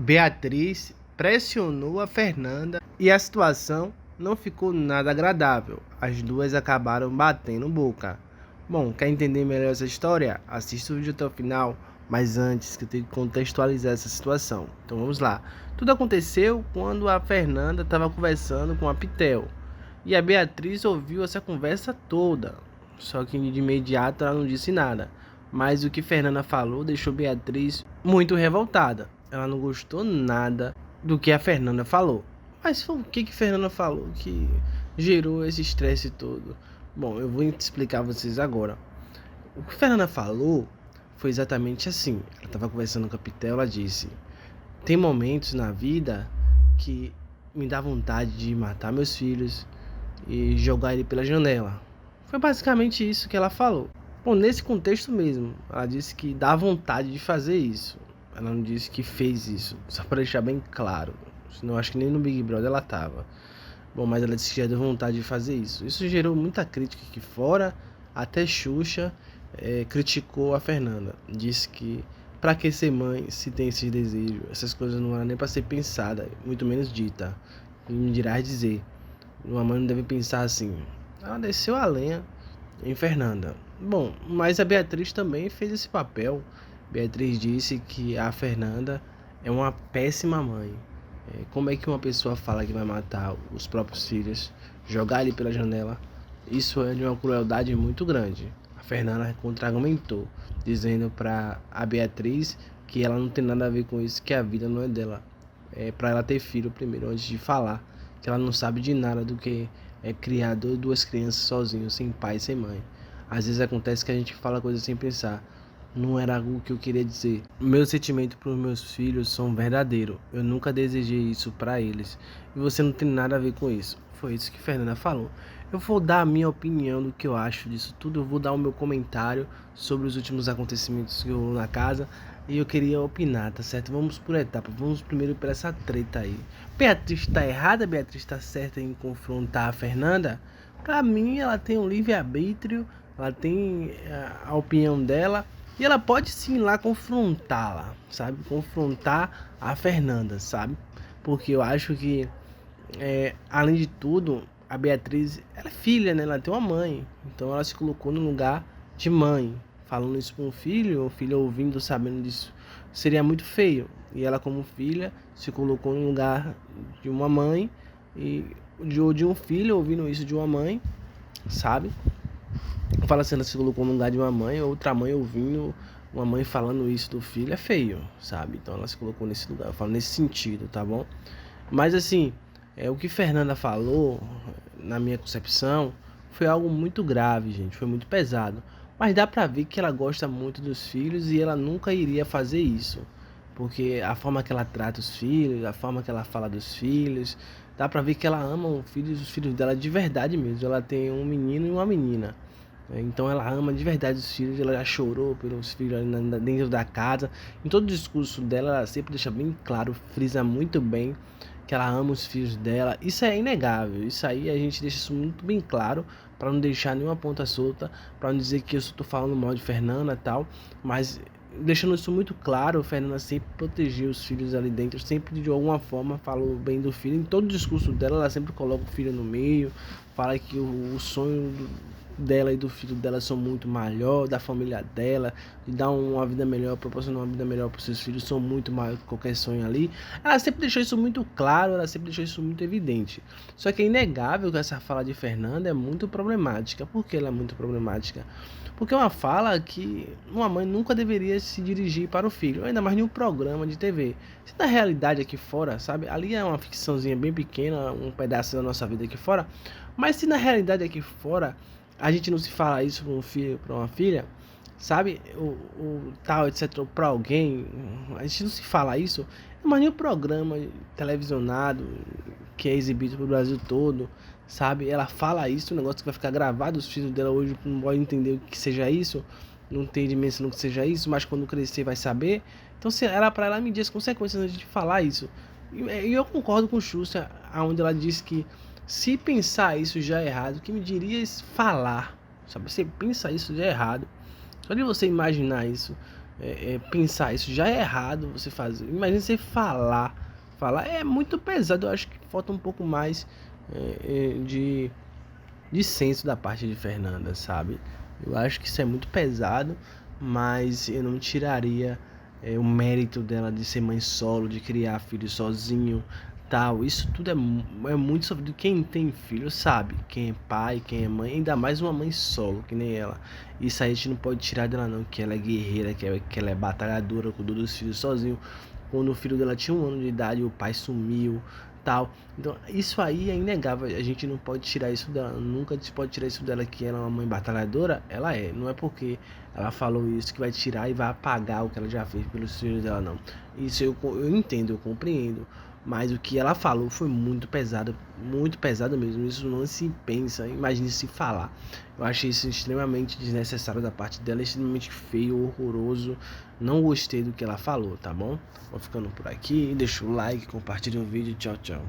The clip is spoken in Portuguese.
Beatriz pressionou a Fernanda e a situação não ficou nada agradável. As duas acabaram batendo boca. Bom, quer entender melhor essa história? Assista o vídeo até o final, mas antes que eu tenho que contextualizar essa situação. Então vamos lá. Tudo aconteceu quando a Fernanda estava conversando com a Pitel e a Beatriz ouviu essa conversa toda. Só que de imediato ela não disse nada. Mas o que Fernanda falou deixou Beatriz muito revoltada. Ela não gostou nada do que a Fernanda falou. Mas foi o que Fernanda falou que gerou esse estresse todo? Bom, eu vou explicar a vocês agora. O que Fernanda falou foi exatamente assim. Ela estava conversando com a Pitel, ela disse: tem momentos na vida que me dá vontade de matar meus filhos e jogar ele pela janela. Foi basicamente isso que ela falou. Bom, nesse contexto mesmo, ela disse que dá vontade de fazer isso. Ela não disse que fez isso, só para deixar bem claro. Senão acho que nem no Big Brother ela tava. Bom, mas ela disse que já deu vontade de fazer isso. Isso gerou muita crítica aqui fora. Até Xuxa criticou a Fernanda. Disse que pra que ser mãe se tem esses desejos? Essas coisas não eram nem para ser pensada, muito menos dita. E me dirás dizer, uma mãe não deve pensar assim. Ela desceu a lenha em Fernanda. Bom, mas a Beatriz também fez esse papel. Beatriz disse que a Fernanda é uma péssima mãe. Como é que uma pessoa fala que vai matar os próprios filhos, jogar ele pela janela? Isso é de uma crueldade muito grande. A Fernanda contra-argumentou, dizendo para a Beatriz que ela não tem nada a ver com isso, que a vida não é dela. É para ela ter filho primeiro, antes de falar, que ela não sabe de nada do que é criar duas crianças sozinhos, sem pai e sem mãe. Às vezes acontece que a gente fala coisas sem pensar. Não era algo que eu queria dizer. Meu sentimento para os meus filhos são verdadeiro. Eu nunca desejei isso para eles. E você não tem nada a ver com isso. Foi isso que Fernanda falou. Eu vou dar a minha opinião do que eu acho disso tudo. Eu vou dar o meu comentário sobre os últimos acontecimentos que eu na casa. E eu queria opinar, tá certo? Vamos por etapa. Vamos primeiro por essa treta aí. Beatriz tá errada? Beatriz tá certa em confrontar a Fernanda? Pra mim, ela tem um livre-arbítrio. Ela tem a opinião dela. E ela pode sim ir lá confrontá-la, sabe? Confrontar a Fernanda, sabe? Porque eu acho que, além de tudo, a Beatriz, ela é filha, né? Ela tem uma mãe. Então ela se colocou no lugar de mãe. Falando isso para um filho, o filho ouvindo, sabendo disso, seria muito feio. E ela, como filha, se colocou no lugar de uma mãe e de um filho ouvindo isso de uma mãe, sabe? Fala assim, ela se colocou no lugar de uma mãe, outra mãe ouvindo uma mãe falando isso do filho é feio, sabe? Então ela se colocou nesse lugar, eu falo nesse sentido, tá bom? Mas assim, o que Fernanda falou, na minha concepção, foi algo muito grave, gente, foi muito pesado. Mas dá pra ver que ela gosta muito dos filhos e ela nunca iria fazer isso. Porque a forma que ela trata os filhos, a forma que ela fala dos filhos, dá pra ver que ela ama os filhos dela de verdade mesmo. Ela tem um menino e uma menina. Então ela ama de verdade os filhos, ela já chorou pelos filhos ali dentro da casa. Em todo o discurso dela, ela sempre deixa bem claro, frisa muito bem que ela ama os filhos dela. Isso é inegável, isso aí a gente deixa isso muito bem claro, para não deixar nenhuma ponta solta, para não dizer que eu estou falando mal de Fernanda e tal, mas deixando isso muito claro, Fernanda sempre protegeu os filhos ali dentro, sempre de alguma forma falou bem do filho. Em todo o discurso dela, ela sempre coloca o filho no meio, fala que o sonho dela e do filho dela são muito maior, da família dela, de dar uma vida melhor, proporcionar uma vida melhor para os seus filhos, são muito maior que qualquer sonho ali. Ela sempre deixou isso muito claro, ela sempre deixou isso muito evidente. Só que é inegável que essa fala de Fernanda é muito problemática. Por que ela é muito problemática? Porque é uma fala que uma mãe nunca deveria se dirigir para o filho, ainda mais em um programa de TV. Se na realidade aqui fora, sabe, ali é uma ficçãozinha bem pequena, um pedaço da nossa vida aqui fora, mas se na realidade aqui fora a gente não se fala isso para um filho, para uma filha, sabe, o tal, etc, para alguém, a gente não se fala isso, mas nenhum programa televisionado que é exibido pro Brasil todo, sabe, ela fala isso, o negócio que vai ficar gravado, os filhos dela hoje não podem entender o que seja isso, não tem dimensão do que seja isso, mas quando crescer vai saber. Então se ela, para ela medir as consequências antes de falar isso. E eu concordo com o Xuxa, onde ela diz que se pensar isso já é errado, o que me diria falar, sabe? Você pensa isso já é errado. Só de você imaginar isso pensar isso já é errado você fazer. Imagina você falar é muito pesado. Eu acho que falta um pouco mais de senso da parte de Fernanda, sabe? Eu acho que isso é muito pesado, mas eu não tiraria o mérito dela de ser mãe solo, de criar filho sozinho, tal. Isso tudo é muito sobre quem tem filho, sabe? Quem é pai, quem é mãe, ainda mais uma mãe solo, que nem ela. Isso aí a gente não pode tirar dela não, que ela é guerreira, que ela é batalhadora, cuidou dos filhos sozinho. Quando o filho dela tinha 1 ano de idade, o pai sumiu, tal. Então, isso aí é inegável. A gente não pode tirar isso dela. Nunca se pode tirar isso dela que ela é uma mãe batalhadora. Ela é. Não é porque ela falou isso que vai tirar e vai apagar o que ela já fez pelos filhos dela, não. Isso eu entendo, eu compreendo. Mas o que ela falou foi muito pesado mesmo. Isso não se pensa, imagine se falar. Eu achei isso extremamente desnecessário da parte dela, extremamente feio, horroroso. Não gostei do que ela falou, tá bom? Vou ficando por aqui, deixa o like, compartilha o vídeo, tchau, tchau.